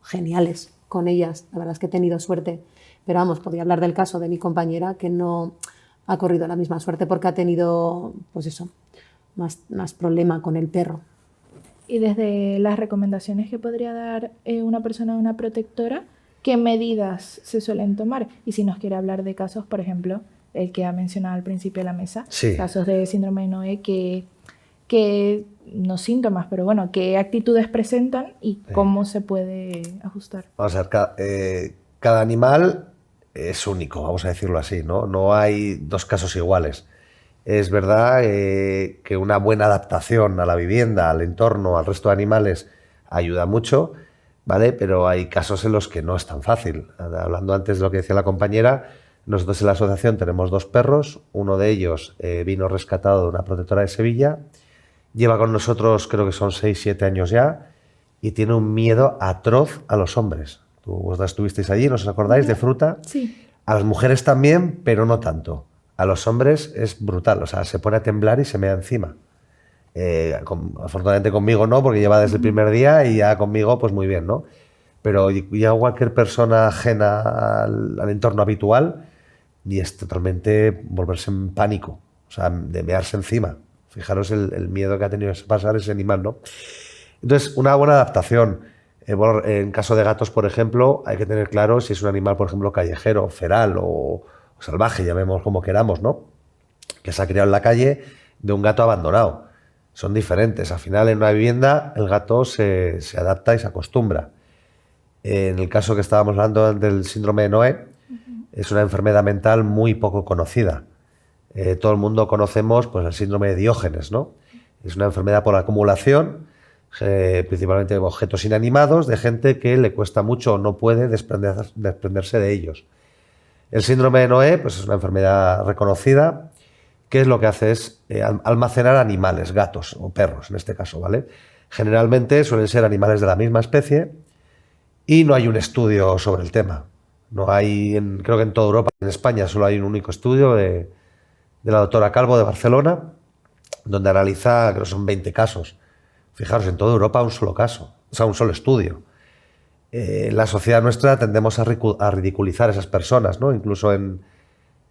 geniales con ellas. La verdad es que he tenido suerte, pero vamos, podría hablar del caso de mi compañera que no ha corrido la misma suerte porque ha tenido, pues eso, más problema con el perro. Y desde las recomendaciones que podría dar una persona a una protectora, ¿qué medidas se suelen tomar? Y si nos quiere hablar de casos, por ejemplo, el que ha mencionado al principio de la mesa, sí, casos de síndrome de Noé que no síntomas, pero bueno, qué actitudes presentan y cómo se puede ajustar. Vamos a ver, cada animal es único, vamos a decirlo así, ¿no? No hay 2 casos iguales. Es verdad que una buena adaptación a la vivienda, al entorno, al resto de animales ayuda mucho, ¿vale? Pero hay casos en los que no es tan fácil. Hablando antes de lo que decía la compañera, nosotros en la asociación tenemos 2 perros, uno de ellos vino rescatado de una protectora de Sevilla, lleva con nosotros creo que son 6-7 años ya y tiene un miedo atroz a los hombres. Vosotras estuvisteis allí, ¿no os acordáis? De Fruta. Sí. A las mujeres también, pero no tanto. A los hombres es brutal, o sea, se pone a temblar y se mea encima. Afortunadamente conmigo no, porque lleva desde el primer día y ya conmigo pues muy bien, ¿no? Pero ya cualquier persona ajena al entorno habitual y es totalmente volverse en pánico, o sea, de mearse encima. Fijaros el miedo que ha tenido que pasar ese animal, ¿no? Entonces, una buena adaptación. En caso de gatos, por ejemplo, hay que tener claro si es un animal, por ejemplo, callejero, feral o salvaje, llamemos como queramos, ¿no? Que se ha criado en la calle, de un gato abandonado. Son diferentes. Al final, en una vivienda, el gato se adapta y se acostumbra. En el caso que estábamos hablando del síndrome de Noé, es una enfermedad mental muy poco conocida. Todo el mundo conocemos pues, el síndrome de Diógenes, ¿no? Es una enfermedad por acumulación, principalmente de objetos inanimados, de gente que le cuesta mucho o no puede desprenderse de ellos. El síndrome de Noé pues, es una enfermedad reconocida, que es lo que hace es almacenar animales, gatos o perros en este caso, ¿vale? Generalmente suelen ser animales de la misma especie y no hay un estudio sobre el tema. No hay, creo que en toda Europa, en España solo hay un único estudio de la doctora Calvo de Barcelona, donde analiza, creo que son 20 casos. Fijaros, en toda Europa un solo caso, o sea, un solo estudio. La sociedad nuestra tendemos a ridiculizar a esas personas, ¿no? Incluso en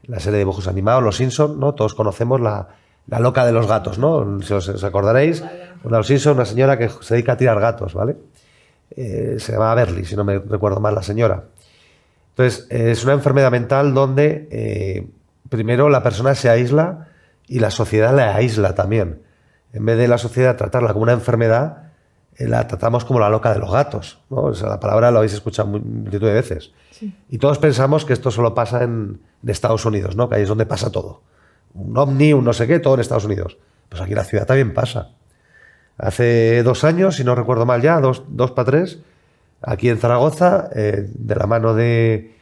la serie de dibujos animados, Los Simpson, ¿no? Todos conocemos la loca de los gatos, ¿no? Si os acordaréis, Los Simpson, una señora que se dedica a tirar gatos, ¿vale? Se llamaba Berly, si no me recuerdo mal la señora. Entonces, es una enfermedad mental donde primero la persona se aísla y la sociedad la aísla también. En vez de la sociedad tratarla como una enfermedad, la tratamos como la loca de los gatos, ¿no? O sea, la palabra la habéis escuchado multitud de veces. Sí. Y todos pensamos que esto solo pasa en Estados Unidos, ¿no? Que ahí es donde pasa todo. Un ovni, un no sé qué, todo en Estados Unidos. Pues aquí en la ciudad también pasa. Hace 2 años, si no recuerdo mal ya, 2 para 3, aquí en Zaragoza, de la mano de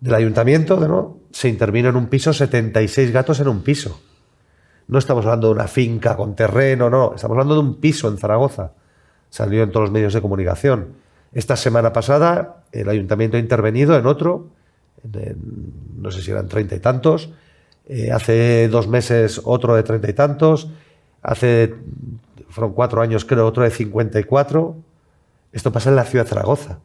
del ayuntamiento, ¿no? Se intervino en un piso 76 gatos en un piso. No estamos hablando de una finca con terreno, no, estamos hablando de un piso en Zaragoza. Salió en todos los medios de comunicación. Esta semana pasada el ayuntamiento ha intervenido en otro, no sé si eran 30 y tantos, hace 2 meses otro de 30 y tantos, fueron 4 años creo, otro de 54. Esto pasa en la ciudad de Zaragoza.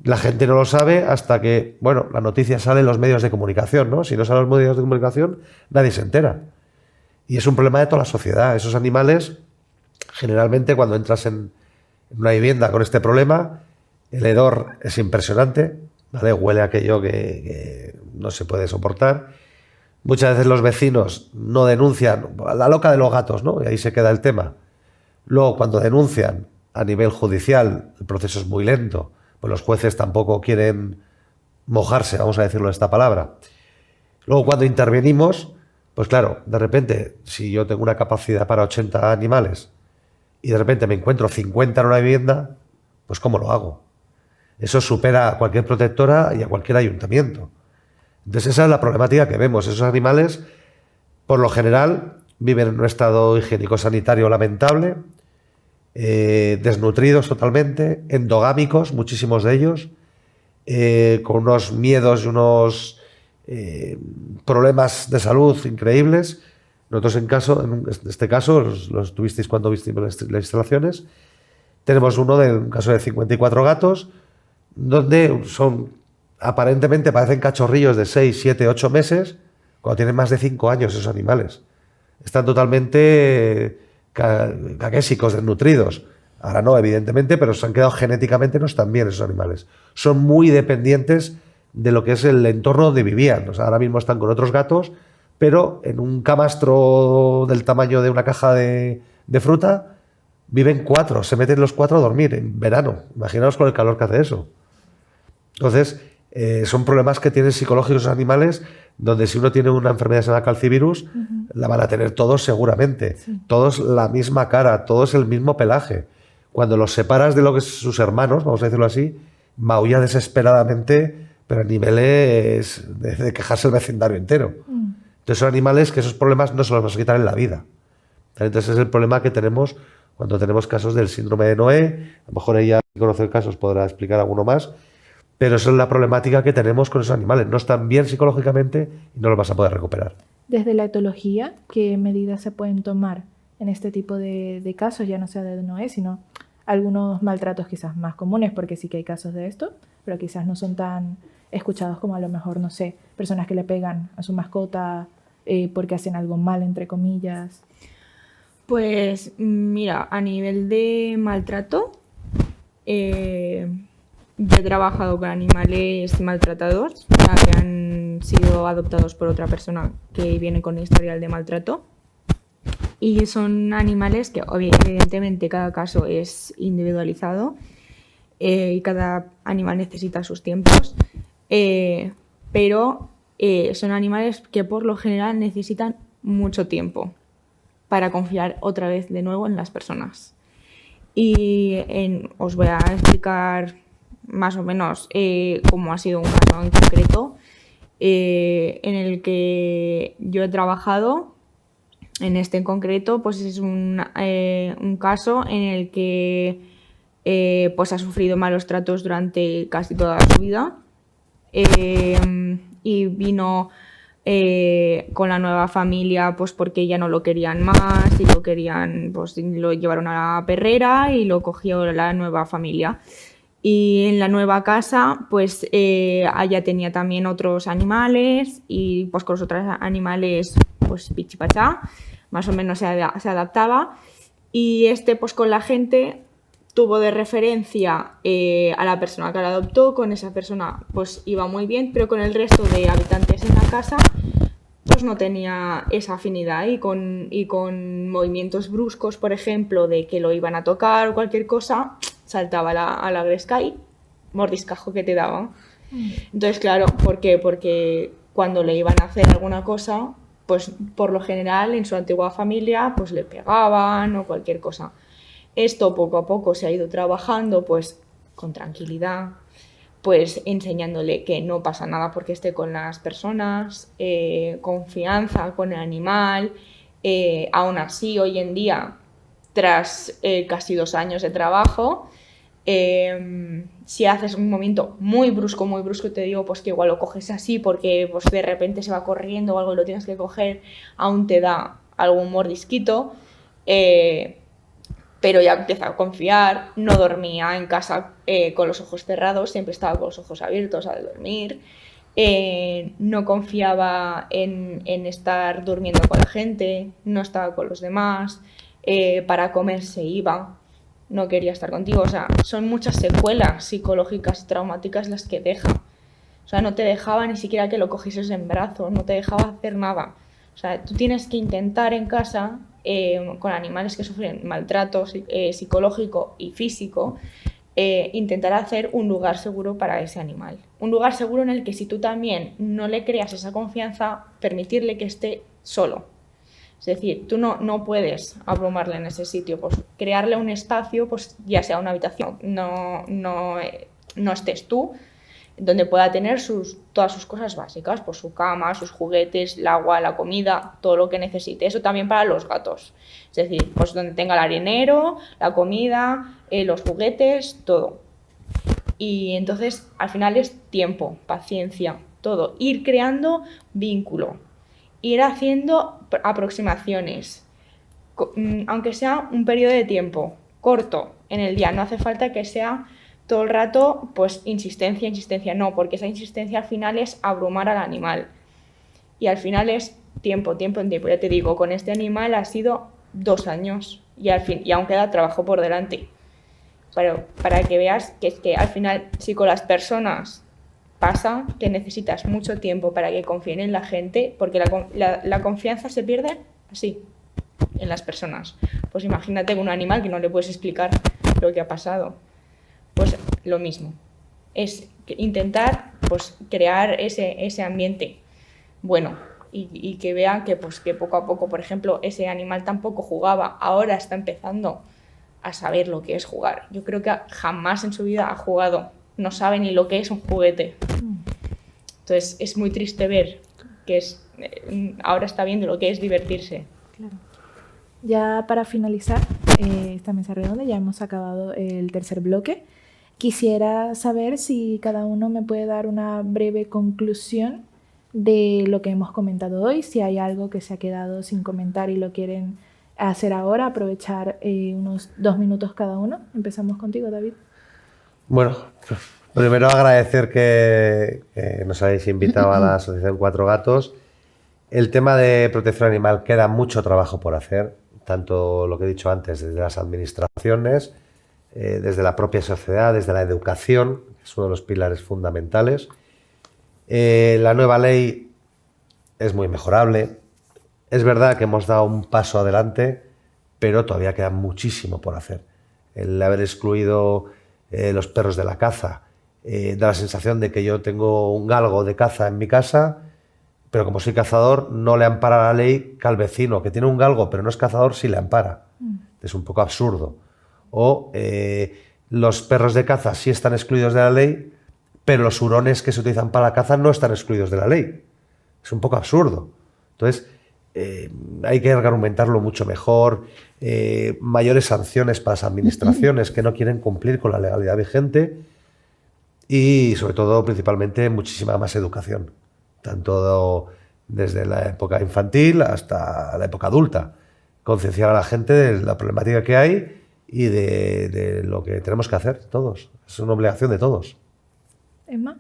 La gente no lo sabe hasta que, bueno, la noticia sale en los medios de comunicación, ¿no? Si no sale en los medios de comunicación, nadie se entera. Y es un problema de toda la sociedad. Esos animales, generalmente cuando entras en una vivienda con este problema, el hedor es impresionante, ¿vale? Huele aquello que no se puede soportar. Muchas veces los vecinos no denuncian, la loca de los gatos, ¿no? Y ahí se queda el tema. Luego, cuando denuncian a nivel judicial, el proceso es muy lento, pues los jueces tampoco quieren mojarse, vamos a decirlo de esta palabra. Luego, cuando intervenimos, pues claro, de repente, si yo tengo una capacidad para 80 animales y de repente me encuentro 50 en una vivienda, pues ¿cómo lo hago? Eso supera a cualquier protectora y a cualquier ayuntamiento. Entonces esa es la problemática que vemos. Esos animales, por lo general, viven en un estado higiénico-sanitario lamentable, desnutridos totalmente, endogámicos, muchísimos de ellos, con unos miedos y unos problemas de salud increíbles. Nosotros en este caso, los tuvisteis cuando visteis las instalaciones, tenemos un caso de 54 gatos, donde aparentemente parecen cachorrillos de 6, 7, 8 meses, cuando tienen más de 5 años esos animales. Están totalmente caquésicos, desnutridos. Ahora no, evidentemente, pero se han quedado genéticamente, no están bien esos animales. Son muy dependientes de lo que es el entorno donde vivían. O sea, ahora mismo están con otros gatos, pero en un camastro del tamaño de una caja de fruta viven 4, se meten los 4 a dormir en verano. Imaginaos con el calor que hace eso. Entonces, son problemas que tienen psicológicos los animales, donde si uno tiene una enfermedad que se llama calcivirus, la van a tener todos seguramente. Sí. Todos la misma cara, todos el mismo pelaje. Cuando los separas de lo que son sus hermanos, vamos a decirlo así, maulla desesperadamente, pero a niveles de quejarse el vecindario entero. Entonces son animales que esos problemas no se los vas a quitar en la vida. Entonces es el problema que tenemos cuando tenemos casos del síndrome de Noé. A lo mejor ella, si conoce el caso, os podrá explicar alguno más. Pero esa es la problemática que tenemos con esos animales. No están bien psicológicamente y no los vas a poder recuperar. Desde la etología, ¿qué medidas se pueden tomar en este tipo de casos? Ya no sea de Noé, sino algunos maltratos quizás más comunes, porque sí que hay casos de esto, pero quizás no son tan escuchados como a lo mejor, no sé, personas que le pegan a su mascota porque hacen algo mal, entre comillas. Pues mira, a nivel de maltrato, yo he trabajado con animales maltratados que han sido adoptados por otra persona que viene con historial de maltrato. Y son animales que evidentemente cada caso es individualizado y cada animal necesita sus tiempos, pero son animales que por lo general necesitan mucho tiempo para confiar otra vez de nuevo en las personas. Y os voy a explicar más o menos cómo ha sido un caso en concreto en el que yo he trabajado. En este en concreto, pues es un caso en el que pues ha sufrido malos tratos durante casi toda su vida y vino con la nueva familia pues porque ya no lo querían más y lo querían, pues lo llevaron a la perrera y lo cogió la nueva familia. Y en la nueva casa, pues ella tenía también otros animales y pues con los otros animales, pues pichipachá, más o menos se adaptaba. Y pues con la gente tuvo de referencia a la persona que la adoptó, con esa persona pues iba muy bien, pero con el resto de habitantes en la casa pues no tenía esa afinidad y con movimientos bruscos, por ejemplo, de que lo iban a tocar o cualquier cosa, saltaba a la gresca y mordiscajo que te daba. Entonces, claro, ¿por qué? Porque cuando le iban a hacer alguna cosa, pues por lo general en su antigua familia pues le pegaban o cualquier cosa. Esto poco a poco se ha ido trabajando pues con tranquilidad, pues enseñándole que no pasa nada porque esté con las personas, confianza con el animal. Aún así, hoy en día, tras casi 2 años de trabajo, si haces un movimiento muy brusco, te digo pues que igual lo coges así porque pues, de repente se va corriendo o algo y lo tienes que coger, aún te da algún mordisquito, pero ya empieza a confiar. No dormía en casa con los ojos cerrados, siempre estaba con los ojos abiertos al dormir. No confiaba en estar durmiendo con la gente, no estaba con los demás, para comer se iba, no quería estar contigo. O sea, son muchas secuelas psicológicas y traumáticas las que deja. O sea, no te dejaba ni siquiera que lo cogieses en brazos, no te dejaba hacer nada. O sea, tú tienes que intentar en casa, con animales que sufren maltrato psicológico y físico, intentar hacer un lugar seguro para ese animal. Un lugar seguro en el que si tú también no le creas esa confianza, permitirle que esté solo. Es decir, tú no puedes abrumarle en ese sitio, pues crearle un espacio, pues ya sea una habitación, no estés tú, donde pueda tener todas sus cosas básicas, pues su cama, sus juguetes, el agua, la comida, todo lo que necesite. Eso también para los gatos. Es decir, pues donde tenga el arenero, la comida, los juguetes, todo. Y entonces, al final es tiempo, paciencia, todo. Ir creando vínculo, ir haciendo aproximaciones, aunque sea un periodo de tiempo corto en el día. No hace falta que sea todo el rato, pues insistencia, no, porque esa insistencia al final es abrumar al animal. Y al final es tiempo en tiempo. Ya te digo, con este animal ha sido 2 años y aún queda trabajo por delante. Pero para que veas que es que al final, si con las personas pasa, que necesitas mucho tiempo para que confíen en la gente, porque la confianza se pierde así, en las personas. Pues imagínate con un animal que no le puedes explicar lo que ha pasado. Pues lo mismo, es intentar pues, crear ese ambiente bueno y que vean que, pues, que poco a poco, por ejemplo, ese animal tampoco jugaba, ahora está empezando a saber lo que es jugar. Yo creo que jamás en su vida ha jugado, no sabe ni lo que es un juguete. Entonces es muy triste ver que ahora está viendo lo que es divertirse. Claro. Ya para finalizar esta mesa redonda, ya hemos acabado el tercer bloque. Quisiera saber si cada uno me puede dar una breve conclusión de lo que hemos comentado hoy, si hay algo que se ha quedado sin comentar y lo quieren hacer ahora, aprovechar unos 2 minutos cada uno. Empezamos contigo, David. Bueno, primero agradecer que nos habéis invitado a la Asociación Cuatro Gatos. El tema de protección animal queda mucho trabajo por hacer, tanto lo que he dicho antes, desde las administraciones, desde la propia sociedad, desde la educación, que es uno de los pilares fundamentales. La nueva ley es muy mejorable. Es verdad que hemos dado un paso adelante, pero todavía queda muchísimo por hacer. El haber excluido los perros de la caza da la sensación de que yo tengo un galgo de caza en mi casa, pero como soy cazador no le ampara la ley que al vecino que tiene un galgo pero no es cazador sí le ampara. Es un poco absurdo. O los perros de caza sí están excluidos de la ley, pero los hurones que se utilizan para la caza no están excluidos de la ley. Es un poco absurdo. Entonces, hay que argumentarlo mucho mejor, mayores sanciones para las administraciones que no quieren cumplir con la legalidad vigente y, sobre todo, principalmente, muchísima más educación, tanto desde la época infantil hasta la época adulta. Concienciar a la gente de la problemática que hay y de lo que tenemos que hacer todos. Es una obligación de todos. Emma.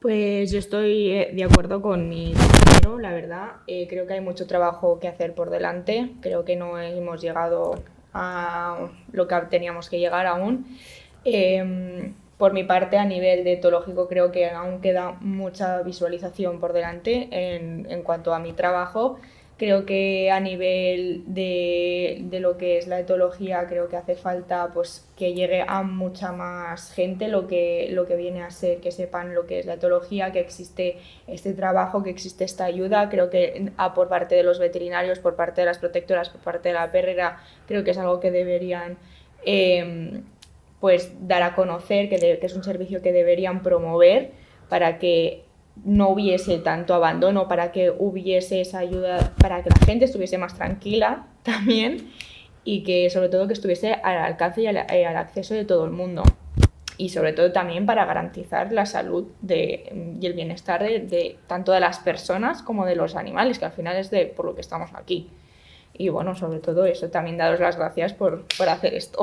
Pues yo estoy de acuerdo con mi compañero, la verdad. Creo que hay mucho trabajo que hacer por delante. Creo que no hemos llegado a lo que teníamos que llegar aún. Por mi parte, a nivel de etológico, creo que aún queda mucha visualización por delante en cuanto a mi trabajo. Creo que a nivel de lo que es la etología, creo que hace falta pues, que llegue a mucha más gente lo que viene a ser, que sepan lo que es la etología, que existe este trabajo, que existe esta ayuda. Creo que por parte de los veterinarios, por parte de las protectoras, por parte de la perrera, creo que es algo que deberían pues dar a conocer que es un servicio que deberían promover para que no hubiese tanto abandono, para que hubiese esa ayuda, para que la gente estuviese más tranquila también y que sobre todo que estuviese al alcance y al acceso de todo el mundo. Y sobre todo también para garantizar la salud y el bienestar de tanto de las personas como de los animales, que al final es por lo que estamos aquí. Y bueno, sobre todo eso, también daros las gracias por hacer esto.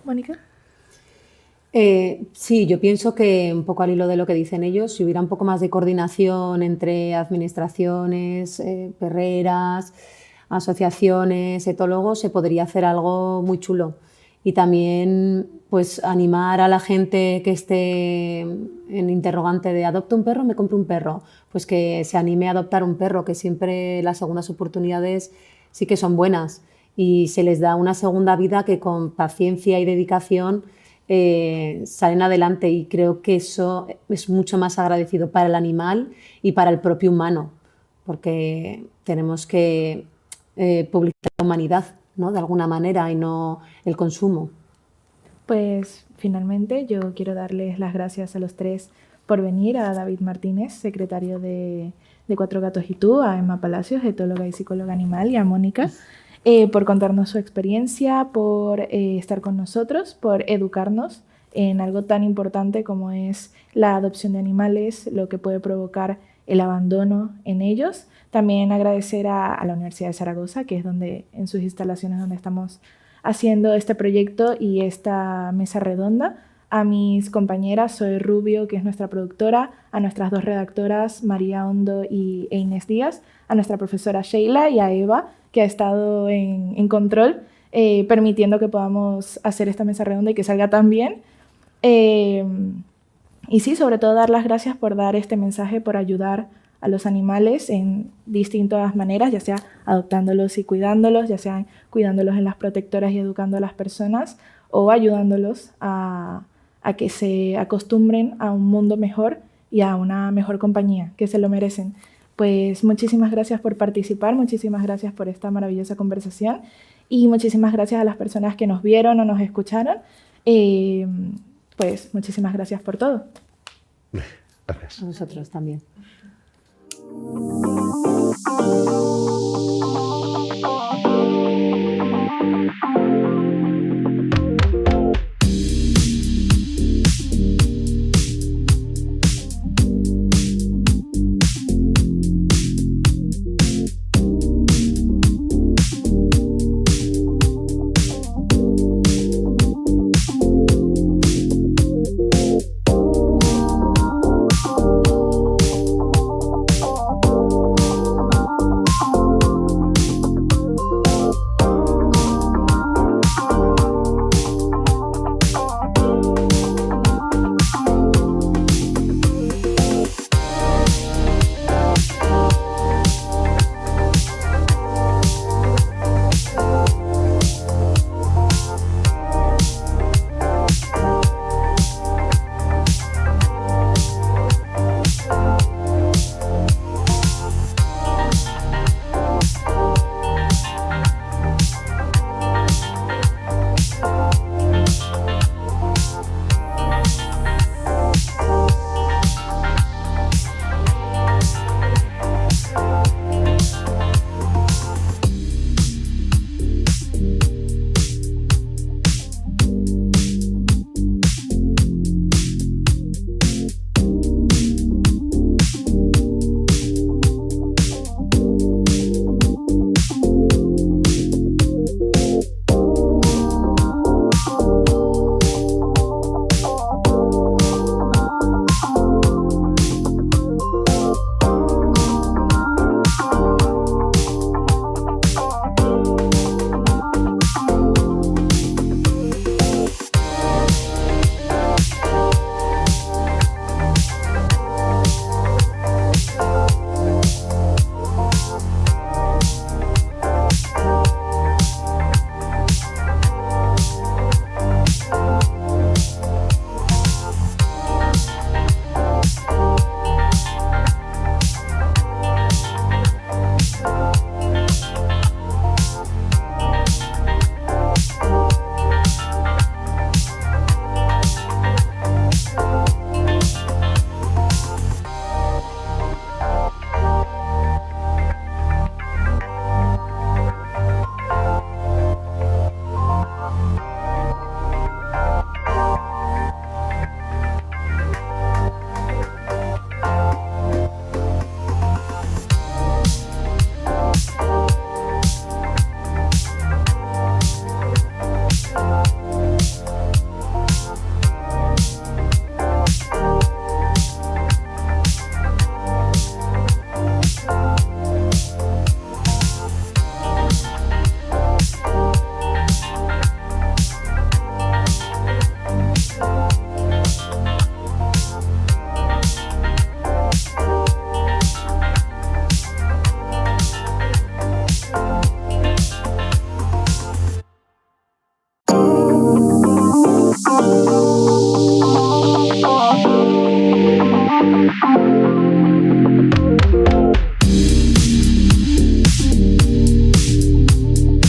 Mónica. Sí, yo pienso que un poco al hilo de lo que dicen ellos, si hubiera un poco más de coordinación entre administraciones, perreras, asociaciones, etólogos, se podría hacer algo muy chulo. Y también pues animar a la gente que esté en interrogante de adopto un perro, me compro un perro, pues que se anime a adoptar un perro, que siempre las segundas oportunidades sí que son buenas y se les da una segunda vida que con paciencia y dedicación salen adelante, y creo que eso es mucho más agradecido para el animal y para el propio humano, porque tenemos que publicar la humanidad, ¿no? De alguna manera, y no el consumo. Pues finalmente yo quiero darles las gracias a los tres por venir, a David Martínez, secretario de Cuatro Gatos y Tú, a Emma Palacios, etóloga y psicóloga animal, y a Mónica, por contarnos su experiencia, por estar con nosotros, por educarnos en algo tan importante como es la adopción de animales, lo que puede provocar el abandono en ellos. También agradecer a la Universidad de Zaragoza, que es en sus instalaciones donde estamos haciendo este proyecto y esta mesa redonda, a mis compañeras Zoe Rubio, que es nuestra productora, a nuestras dos redactoras, María Hondo e Inés Díaz, a nuestra profesora Sheila y a Eva, que ha estado en control, permitiendo que podamos hacer esta mesa redonda y que salga tan bien. Y sí, sobre todo dar las gracias por dar este mensaje, por ayudar a los animales en distintas maneras, ya sea adoptándolos y cuidándolos, ya sea cuidándolos en las protectoras y educando a las personas, o ayudándolos a que se acostumbren a un mundo mejor y a una mejor compañía, que se lo merecen. Pues muchísimas gracias por participar, muchísimas gracias por esta maravillosa conversación y muchísimas gracias a las personas que nos vieron o nos escucharon. Pues muchísimas gracias por todo. Gracias. A nosotros también.